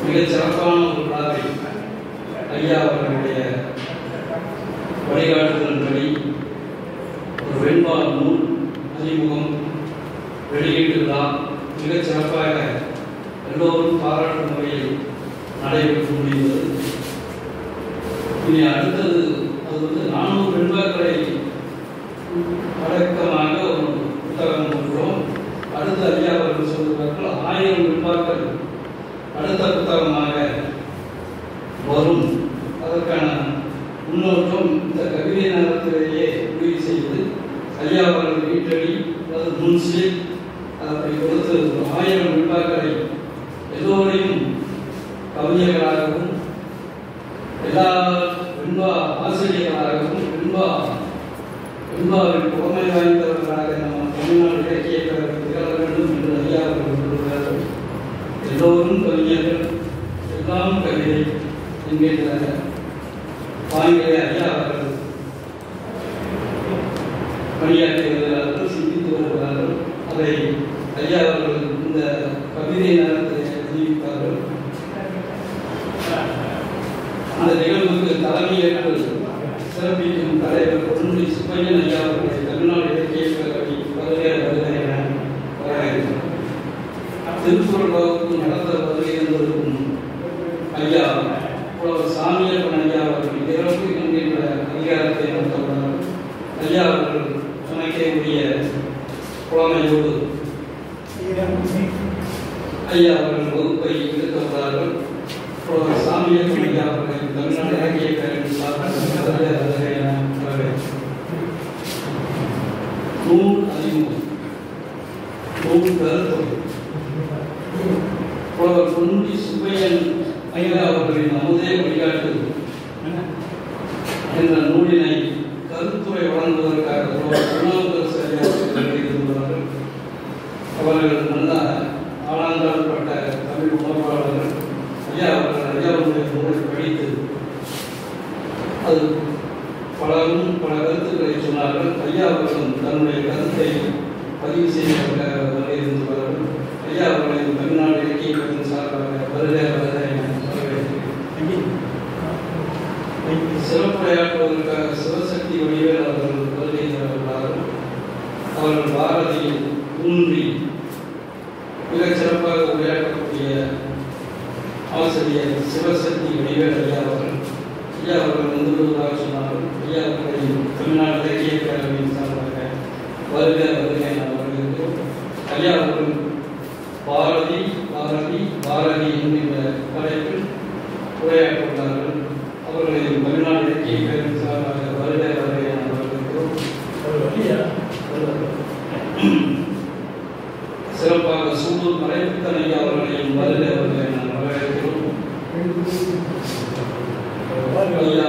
மிகச் சிறப்பான ஒரு விழாவை ஐயா அவர்களுடைய வழிகாட்டுதலின்படி ஒரு வெண்பா நூல் அறிமுகம் வெளியீட்டு விழா மிகச் சிறப்பாக எல்லோரும் பாராட்டும் முறையில் நடைபெற்று முடிந்தது. இனி அடுத்தது அது 400 வெண்பாக்களை அடக்கமாக ஒரு புத்தகம் கொடுக்கிறோம். அடுத்த ஐயா அவர்கள் சொல்கிறார்கள் 1000 வெண்பாக்கள் அடுத்த புத்தகமாக வரும். அதற்கான முன்னோட்டம் இந்த கவிதை நேரத்திலேயே முடிவு செய்து ஐயா அவர்கள் வீட்டடி அதாவது முன்சில் அப்படி கொடுத்து 1000 வெண்பாக்களை எல்லோரையும் கவிஞர்களாகவும் எல்லா வெண்பா ஆசிரியர்களாகவும் வெண்பாவின் புகமை வாய்ந்தவர்களாக நம்ம தமிழ்நாடு இலக்கிய கழகம் திகழ வேண்டும் என்று ஐயா அவர்கள் சொல்கிறார்கள். எல்லோரும் கவிஞர்கள், எல்லாம் கவிதை என்கின்ற பாங்கிலே ஐயா அவர்கள் பணியாற்றி வருகிறார்கள், சிந்தித்து வருகிறார்கள். அதை ஐயா அவர்கள் இந்த கவிதை நேரத்தை அறிவித்தார்கள். அந்த நிகழ்வுக்கு தலைமையேற்று சிறப்பிக்கும் தலைவர் பொன்முடி சுப்பையன் ஐயா அவர்களை தமிழ்நாடு இலக்கிய கழகம் வருகை என வரவேற்கிறார். திருக்குறள் வகுப்பு நடத்த வருகை என்பதற்கும் ஐயா புலவர் சாமியப்பன் ஐயா அவர்கள் இரவு என்கின்ற அதிகாரத்தை நடத்தப்பட்டார்கள். ஐயா அவர்கள் துணைக்கே உரிய புலமையோடு ஐயா அவர்கள் வகுப்பை எடுத்துள்ளார்கள். புலவர் சாமியப்பன் ஐயா அவர்களை தமிழ்நாடு இலக்கிய கழகம் சார்பாக நூல் அறிமுகம், நூல் கருத்துரை புலவர் பொன்முடி சுப்பையன் ஐயா அவர்களின் அமுதே வழிகாட்டு என்ற நூலினை கருத்துரை வழங்குவதற்காக புலவர் திருநாவுக்கரசு ஐயா அவர்கள் எழுதியுள்ளார்கள். அவர்கள் நல்ல ஆளாந்தாழ்பட்ட தமிழ் உணர்வாளர்கள். ஐயா அவர்கள் ஐயாவுடைய நூலை படித்து அது பல கருத்துக்களை சொன்னார்கள். ஐயா அவர்களும் தன்னுடைய கருத்தை பதிவு செய்வதற்காக வருகிறார்கள். ஐயா அவர்களை தமிழ்நாடு இலக்கிய கழகம் சார்பாக வருகை சிறப்புரையாற்றுவதற்காக சிவசக்தி வடிவேல் அவர்கள் வருகை தருகிறார்கள். அவர்கள் பாரதியில் ஊன்றி மிகச் சிறப்பாக உரையாற்றக்கூடிய ஆசிரியர் சிவசக்தி வடிவேல் ஐயா அவர்கள் வந்துள்ளதாக சொன்னார்கள். ஐயா அவர்களை தமிழ்நாடு இலக்கிய கழகத்தின் சார்பாக வருகை நாம் வருகிறோம். ஐயா அவர்கள் பாரதி பாரதி பாரதி என்கின்ற தலைப்பில் உரையாற்றுள்ளார்கள். அவர்களை தமிழ்நாடு இலக்கிய கழகத்தின் சார்பாக வருகை நாம் வருகிறோம். சிறப்பாக சூலூர் மறைப்புத்தன் ஐயா அவர்களையும் வருகை நாம் வரவேற்கிறோம். ஐயா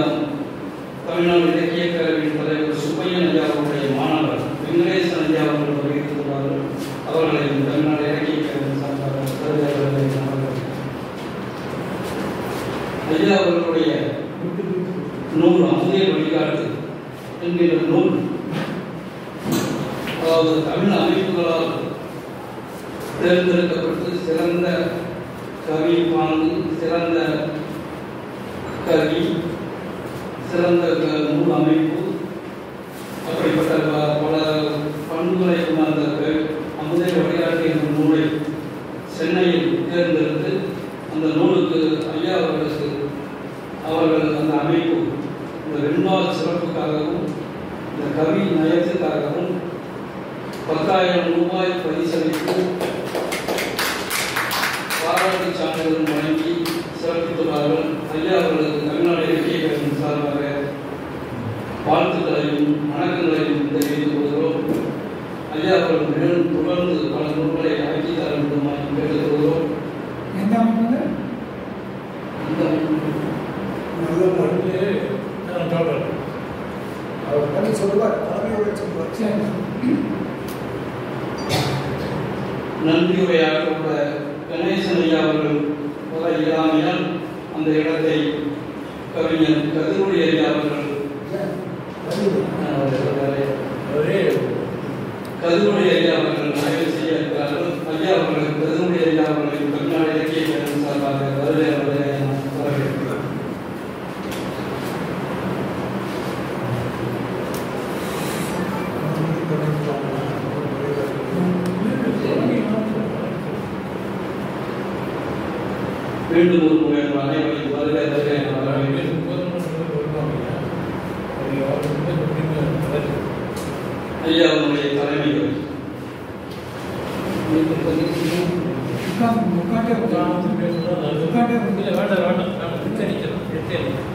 தமிழ்நாடு இலக்கிய கழகத்தின் தலைவர் சுப்பையன் ஐயா அவருடைய மாணவர் வெங்கடேசன் ஐயா அவர்கள் வருகிறார்கள். அவர்களையும் தமிழ்நாடு இலக்கிய கழகத்தின் சார்பாக வருகை நாம் வரவேற்கிறோம். ஐயா அவர்களுடைய நூல் அமுதே வழிகாட்டு என்கிற நூல் அதாவது தமிழ் அமைப்புகளால் தேர்ந்தெடுக்கப்பட்டு சிறந்த கவி பாங்கு, சிறந்த கவி, சிறந்த நூல் அமைப்பு அப்படிப்பட்ட பல பண்புகளை கொண்ட அமுதே வழிகாட்டு என்ற நூலை சென்னையில் தேர்ந்தெடுத்து அந்த நூலுக்கு ஐயா அவர்கள் அந்த அமைப்பு இந்த வெண்பா சிறப்புக்காகவும் இந்த கவி நயத்துக்காகவும் 10,000 ரூபாய் பரிசளித்து பாராட்டு சான்றிதழ் வழங்கி சிறப்பித்துள்ளார்கள். ஐயா அவர்களுக்கு தமிழ்நாடு இலக்கிய கழகத்தின் சார்பாக வாழ்த்துக்களையும் வணக்கங்களையும் தெரிவித்துக் கொள்கிறோம். ஐயா அவர்கள் மேலும் தொடர்ந்து பல நூல்களை ஆக்கி தர வேண்டுமாய் கேட்டுக் கொள்கிறோம். நன்றி உரையாற்ற கணேசன் ஐயா அவர்கள் வர இயலாமையால் அந்த இடத்தை கவிஞர் கதிரொலி ஐயா அவர்கள் நிறைவு செய்ய இருக்கிறார்கள். ஐயா அவர்கள் கதிரொலி ஐயா அவர்களின் தமிழ்நாடு இலக்கிய கழகம் சார்பாக வருகை மீண்டும் ஒரு முறை அனைவரையும் வருக வருக என வரவேற்று ஐயா அவனுடைய தலைமையில் வேண்டாம்